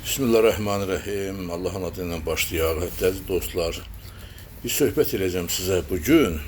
Bismillahirrahmanirrahim. Allah'ın adıyla başlayaq. Əziz dostlar, bir söhbət edəcəm sizə bugün.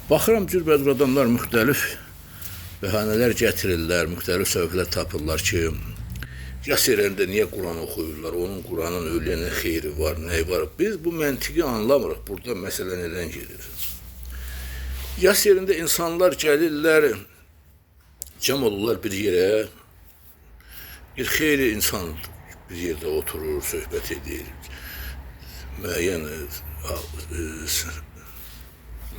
Baxıram, cürbəcür adamlar müxtəlif bəhanələr gətirirlər, müxtəlif səbəblər tapırlar ki, yas yerlərində niyə Quran oxuyurlar, onun Quranın ölüyə nə xeyri var, nə var. Biz bu məntiqi anlamırıq, burada məsələ nədən gedir. Yas yerində insanlar gəlirlər, cəm olurlar bir yerə, bir xeyli insan bir yerde oturur, söhbət edir, müəyyən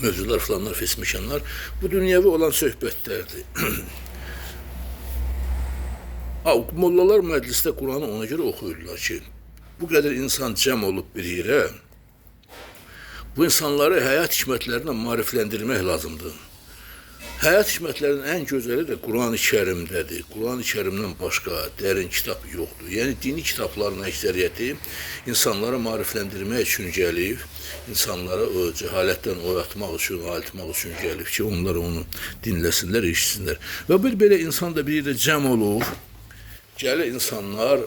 mövzular falanlar, fesmişanlar, bu dünyəvi olan söhbətlərdir. Mollalar məclisdə Quranı ona görə oxuyurlar ki, bu qədər insan cəm olub bir yerə, bu insanları həyat hikmətlərinə marifləndirmək lazımdır. Həyat hikmətlərinin ən gözəli də Quran-ı Kərimdədir. Quran-ı Kərimdən başqa dərin kitab yoxdur. Yəni, dini kitabların əksəriyyəti insanları marifləndirmək üçün gəlib, insanları o cəhalətdən oyatmaq üçün, ayıltmaq üçün gəlib ki, onlar onu dinləsinlər, eşitsinlər. Və bir belə insan da bir yerdə cəm olur, gəlir insanlar,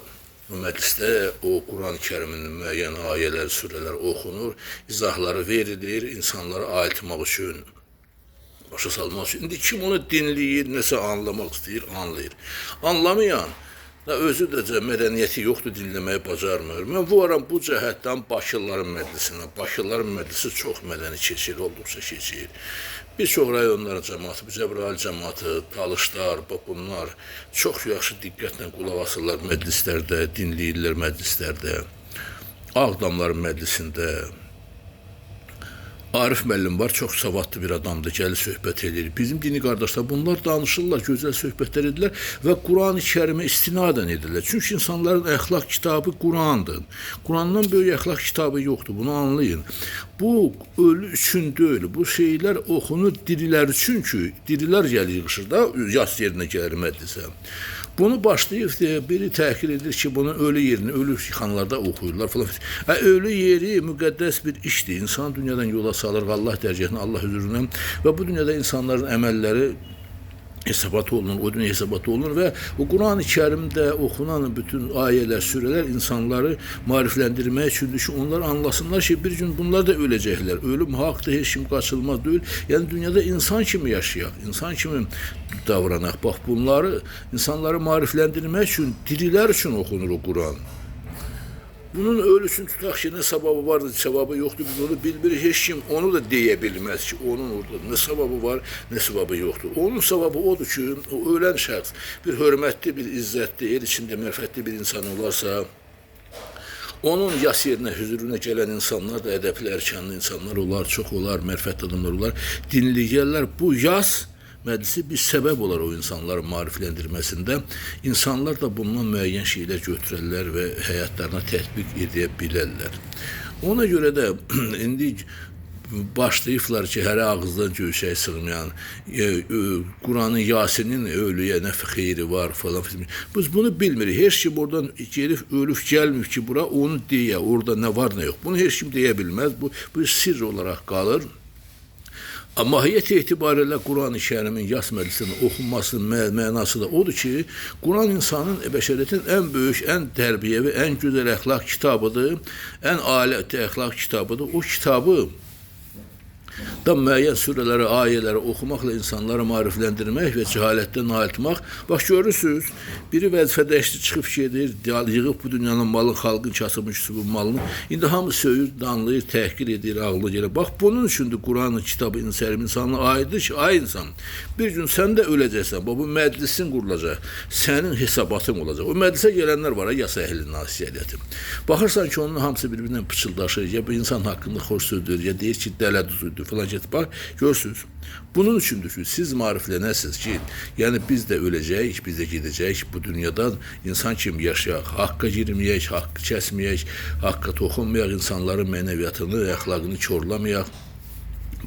məclisdə o Quran-ı Kəriminin müəyyən ayələr, surələr oxunur, izahları verilir, insanları ayıltmaq üçün, başa salmaq üçün. İndi kim onu dinləyir, nəsə anlamaq istəyir, anlayır. Anlamayan, özü də mədəniyyəti yoxdur, dinləməyi bacarmır. Mən varam bu cəhətdən Bakıların məclisinə. Bakıların məclisi çox mədəni keçir, olduqca keçir. Bir çox rayonların cəmatı, Cəbrayıl cəmatı, Talışlar, bunlar çox yaxşı diqqətlə qulaq asırlar məclislərdə, dinləyirlər məclislərdə. Ağdamların məclisində Arif müəllim var, çox savadlı bir adamdır, gəlir söhbət edir. Bizim dini qardaşlar bunlar danışırlar, gözəl söhbətlər edirlər və Quran-ı Kərimə istinadən edirlər. Çünki insanların əxlaq kitabı Qurandır. Qurandan böyük əxlaq kitabı yoxdur, bunu anlayın. Bu ölü üçün deyil, bu şeylər oxunur dirilər üçün ki, dirilər gəlir yığışır da, yas yerinə gəlir məclisə. Bunu başlayıb, biri təhqir edir ki, bunu ölü yerini, ölü xanlarda oxuyurlar falan. Ölü yeri müqəddəs bir işdir. İnsan dünyadan yola salır, Allah dərgəhinə, Allah hüzuruna və bu dünyada insanların əməlləri hesabat olunur, o dünya hesabat olunur və o Quran-ı Kərimdə oxunan bütün ayələr, surələr insanları marifləndirmək üçündür ki, onlar anlasınlar ki, bir gün bunlar da öləcəklər. Ölüm haqdır, heç kim qaçılmaz deyil. Yəni, dünyada insan kimi yaşayaq, insan kimi davranaq. Bax, bunları, insanları marifləndirmək üçün, dirilər üçün oxunur o Quran. Bunun ölüsünü tutaq ki, nə səbəbi vardır, səbəbi yoxdur, biz onu bilmirik, heç kim onu da deyə bilməz ki, onun orada nə səbəbi var, nə səbəbi yoxdur. Onun səbəbi odur ki, o ölən şəxs bir hörmətli, bir izzətli, el içində mərfətli bir insan olarsa, onun yas yerinə, hüzuruna gələn insanlar da ədəbli, ərkanlı insanlar olar, çox olar, mərfətli adamlar olar, dinləyərlər. Bu yas məclisi bir səbəb olar o insanların marifləndirməsində. İnsanlar da bundan müəyyən şeylər götürərlər və həyatlarına tətbiq edə bilərlər. Ona görə də indi başlayıblar ki, hər ağızdan göyşək sığmayan, Quranın Yasinin ölüyə nə xeyri var falan. Biz bunu bilmirik. Heç kim oradan gelib ölüb gəlmir ki, bura onu deyə, orada nə var, nə yox. Bunu heç kim deyə bilməz. Bu sirr olaraq qalır. Mahiyyət etibarilə Quran-ı Kərimin yas məclisinin oxunmasının mənası da odur ki, Quran insanın, bəşəriyyətin ən böyük, ən tərbiyəvi, ən gözəl əxlaq kitabıdır, ən ali əxlaq kitabıdır. O kitabı da müəyyən surələri, ayələri oxumaqla insanları marifləndirmək və cəhalətdən ayıltmaq. Bax, görürsünüz, biri vəzifədəşli çıxıb gedir, yığıb bu dünyanın malını, xalqın kasıbmış bu malını. İndi hamı söyür, danlayır, təhqir edir, ağlı gəlir. Bax, bunun üçündür Quranın kitabı insanına aiddir ki, ay insan, bir gün sən də öləcəksən, bu məclisin qurulacaq, sənin hesabatın olacaq. O məclisə gələnlər var, yasa əhlinin nasiyyəti. Baxırsan ki, onun hamısı bir-birindən pıçıldaşır, ya bu insan haqqında xoş sözdür, ya deyir ki, dələ düzüdür falan get. Bax, görürsünüz. Bunun üçündür ki, siz mariflənəsiniz ki, yəni biz də öləcəyik, biz də gedəcəyik bu dünyadan insan kimi yaşayaq, haqqa girməyək, haqqı kəsməyək, haqqa toxunmayaq, insanların mənəviyyatını, əxlaqını korlamayaq.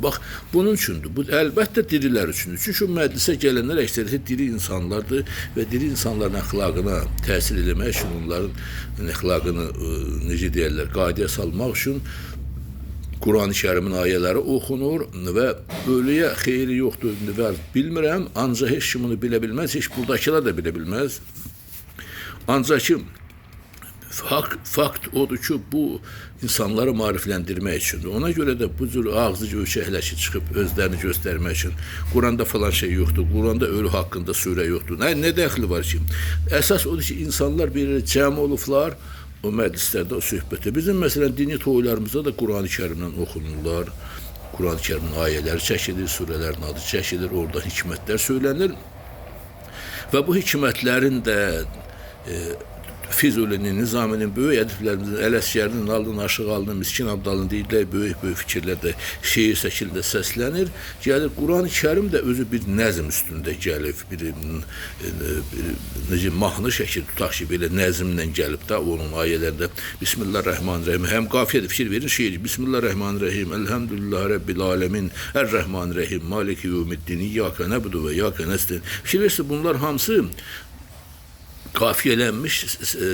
Bax, bunun üçündür. Bu, əlbəttə dirilər üçündür. Çünki məclisə gələnlər əksəriyyəti diri insanlardır və diri insanların əxlaqına təsir eləmək üçün, onların əxlaqını, necə deyərlər, qaydaya salmaq üçün Quran-ı Kərimin ayələri oxunur və ölüyə xeyri yoxdur, bilmirəm, ancaq heç kim bunu bilə bilməz, heç buradakılar da bilə bilməz. Ancaq ki, Fakt odur ki, bu insanları maarifləndirmək üçündür. Ona görə də bu cür ağzı göçəkləşi çıxıb özlərini göstərmək üçün Quranda falan şey yoxdur, Quranda ölü haqqında surə yoxdur. Nə dəxli var ki? Əsas odur ki, insanlar bir cəm olublar o məclislərdə, o söhbətdə. Bizim məsələn dini toylarımızda da Quran-ı Kərimdən oxunurlar. Quran-ı Kərimin ayələri çəkilir, surələrin adı çəkilir, orada hikmətlər söylənir. Və bu hikmətlərin də Füzulinin, Nizaminin, böyük ədiblərimizin, Ələsgərinin, Nalın, Aşıqalının, Miskin Abdalın deyirlər, böyük fikirlər də şeir şəkildə səslənir. Gəlir, Quran-ı Kərim də özü bir nəzm üstündə gəlib, necə mahnı şəkil tutaq ki, belə nəzmlə gəlib də, onun ayələrində Bismillahirrahmanirrahim, həm qafiyədə fikir verir, şeir, Bismillahirrahmanirrahim, Elhamdülillah Rabbil Alemin, Ər-Rəhmanirrahim, Maliki Yevmiddin, İyyaka nəbudu və İyyaka nəstəin. Fikir verirsə, bunlar hamısı qafiyələnmiş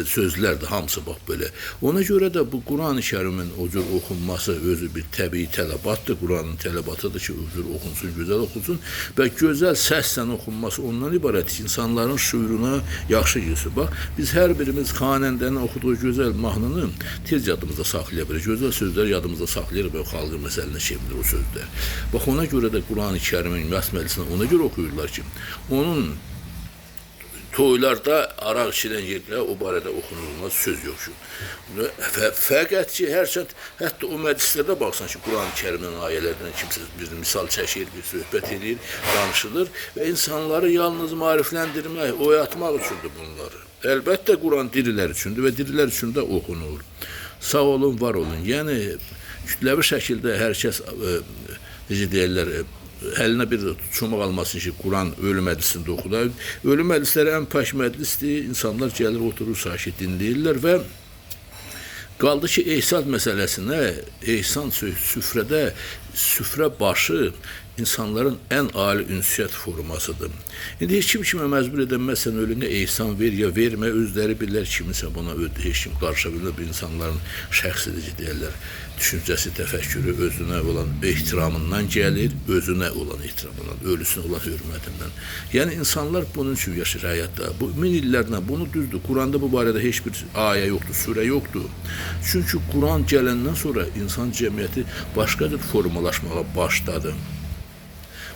sözlərdir, hamısı bax belə. Ona görə də bu Quran-ı Kərimin o cür oxunması özü bir təbii tələbatdır. Quranın tələbatıdır ki, o cür oxunsun, gözəl oxunsun və gözəl səslə oxunması ondan ibarət ki, insanların şüuruna yaxşı girsin. Bax, biz hər birimiz xanəndənin oxuduğu gözəl mahnını tez yadımızda saxlaya bilir. Gözəl sözlər yadımızda saxlayır və xalqın məsəlinə çevrilir o sözlər. Bax, ona görə də Quran-ı Kərimin məsmələsini ona görə oxuyurlar ki, onun toylarda araq içilən yerlərə o barədə oxunulmaz söz yox. Fəqət ki, hətta o məclislərdə baxsan ki, Quran-ı Kərimin ayələrdən kimsə bir misal çəkir, bir söhbət edir, danışılır və insanları yalnız maarifləndirmək, oyatmaq üçündür bunları. Əlbəttə, Quran dirilər üçündür və dirilər üçün də oxunur. Sağ olun, var olun. Yəni, kütləvi şəkildə hər kəs, necə deyirlər, əlinə bir çomaq almasın ki, Quran ölü məclisində oxular. Ölü məclisləri ən pək məclisdir. İnsanlar gəlir, oturur, sakit dinləyirlər və qaldı ki, ehsan məsələsinə, ehsan süfrədə, süfrə başı insanların ən ali ünsiyyət formasıdır. İndi heç kimə məcbur edəməz, sən ölünə ehsan ver ya vermə, özləri bilirlər kimisə buna heç kim qarşı bilirlər, bu insanların şəxsidir deyərlər. Düşüncəsi, təfəkkürü özünə olan ehtiramından gəlir, özünə olan ehtiramından, ölüsünə olan hörmətindən. Yəni, insanlar bunun üçün yaşayır həyatda. Bu, min illərlə bunu düzdür. Quranda bu barədə heç bir ayə yoxdur, surə yoxdur. Çünki Quran gələndən sonra insan cəmiyyəti başqa bir formalaşmağa başladı.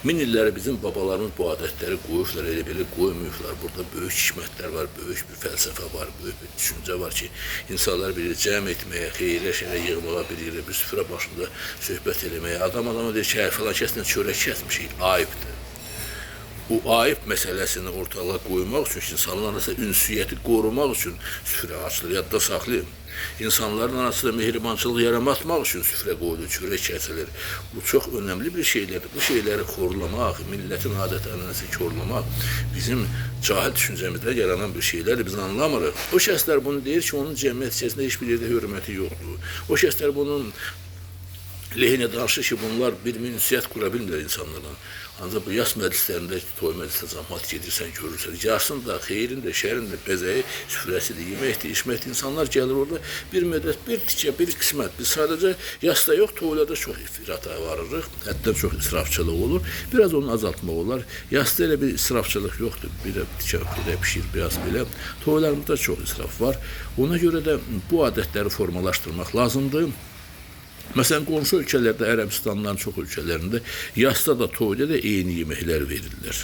Min illəri bizim babalarımız bu adətləri qoyublar, elə belə qoymayıblar. Burada böyük hikmətlər var, böyük bir fəlsəfə var, böyük bir düşüncə var ki, insanlar bilir cəm etməyə, xeyrə şərə yığmağa bilir, bir süfrə başında söhbət eləməyə. Adama deyir ki, falan kəsdən çörək kəsmişik, ayıbdır. Bu ayıb məsələsini ortalığa qoymaq üçün, insanların arasında ünsiyyəti qorumaq üçün süfrə açılır, yadda saxlayın. İnsanların arasında mehribançılıq yaratmaq üçün süfrə qoyulur, çörək kəsilir. Bu çox önəmli bir şeylərdir. Bu şeyləri korlamaq, millətin adət-ənənəsini korlamaq bizim cahil düşüncəmizdə yaranan bir şeylərdir, biz anlamırıq. O şəxslər bunu deyir ki, onun cəmiyyət içərisində heç bir yerdə hörməti yoxdur. O şəxslər bunun lehinə danışır ki, bunlar bir ünsiyyət qura bilmirlər insanlarla. Ancaq bu yas məclislərində, toy məclisində cəmaət gedirsən, görürsən. Yarsın da, xeyrin də, şərin də, bəzəyi, süfrəsidir, yeməkdir, içməkdir. İnsanlar gəlir orada bir müddət, bir tikə, bir qismət. Biz sadəcə yasda yox, toylarda çox ifrata varırıq. Həddən çox israfçılıq olur. Biraz onu azaltmaq olar. Yasda elə bir israfçılıq yoxdur. Bir tikə, bir pişir, biraz belə. Toylarımızda çox israf var. Ona görə də bu adətləri formalaşdırmaq lazımdır. Məsələn, qonşu ölkələrdə, Ərəbistanların çox ölkələrində yasda da, toyda da eyni yeməklər verirlər.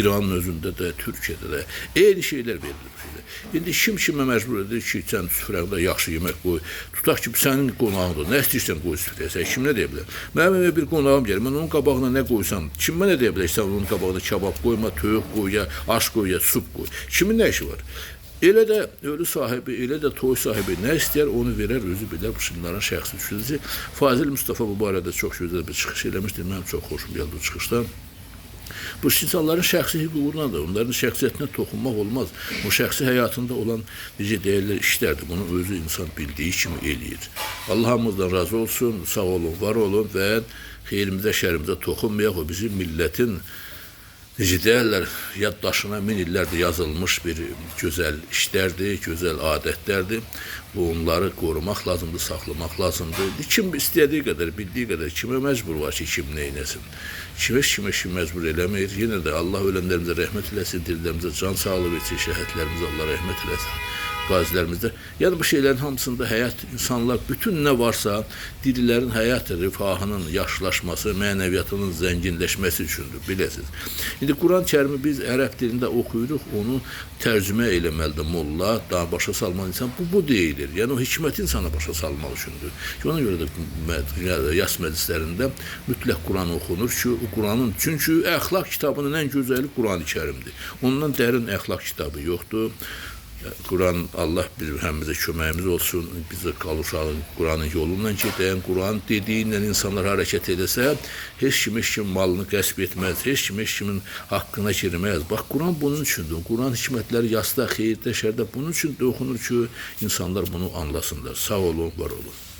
İranın özündə də, Türkiyədə də eyni şeylər verilir. İndi kimə məcbur edir ki, sən süfrəndə yaxşı yemək qoy. Tutaq ki, sənin qonağındır, nə istəyirsən qoy süfrəyə, sən kim nə deyə bilər? Mənim evə bir qonağım gəlir, mən onun qabağına nə qoysam, kimə nə deyə bilər, sən onun qabağına kabab qoyma, toyuq qoy, ya aş qoy, ya sup qoy. Kimin nə işi var? Elə də ölü sahibi, elə də toy sahibi nə istəyər, onu verər, özü bilər, bu şunların şəxsi düşüncəsi. Fazil Mustafa bu barədə çox gözəl bir çıxış eləmişdir, mənim çox xoşum gəldi o çıxışdan. Bu insanların şəxsi hüququna da, onların şəxsiyyətinə toxunmaq olmaz. O şəxsi həyatında olan, necə deyirlər, işlərdir. Bunu özü insan bildiyi kimi eləyir. Allah hamımızdan razı olsun, sağ olun, var olun və xeyrimizə, şərimizə toxunmayaq. O bizim millətin, necə deyərlər, yaddaşına min illərdir yazılmış bir gözəl işlərdir, gözəl adətlərdir. Onları qorumaq lazımdır, saxlamaq lazımdır. Kim istədiyi qədər, bildiyi qədər, kimə məcbur var ki, kim neynəsin? Kimə məcbur eləməyir. Yenə də Allah ölənlərimizə rəhmət eləsin, dillərimizə can sağlığı versin, şəhətlərimizə Allah rəhmət eləsin. qazilərimizdə. Yəni bu şeylərin hamısında həyat, insanlar, bütün nə varsa dirilərin həyat rifahının yaşlaşması, mənəviyyatının zənginləşməsi üçündür, biləsiniz. İndi Quran-Kərimi biz ərəb dilində oxuyuruq, onu tərcümə eləməlidir molla, daha başa salmalı insan. Bu deyilir. Yəni o hikmət insana başa salmaq üçündür. Ona görə də yas məclislərində mütləq Quran oxunur ki, o Quranın, çünki əxlaq kitabının ən gözəli Qurani-Kərimdir. Ondan dərin əxlaq kitabı yoxdur. Quran, Allah bizim həmimizə köməyimiz olsun, bizə qalışalım Quranın yolundan gedəyən, Quran dediyinlə insanlar hərəkət edəsə, heç kim malını qəsb etməz, heç kimin haqqına girməz. Bax, Quran bunun üçündür. Quran hikmətləri yasda, xeyirdə, şərdə bunun üçün də oxunur ki, insanlar bunu anlasınlar. Sağ olun, var olun.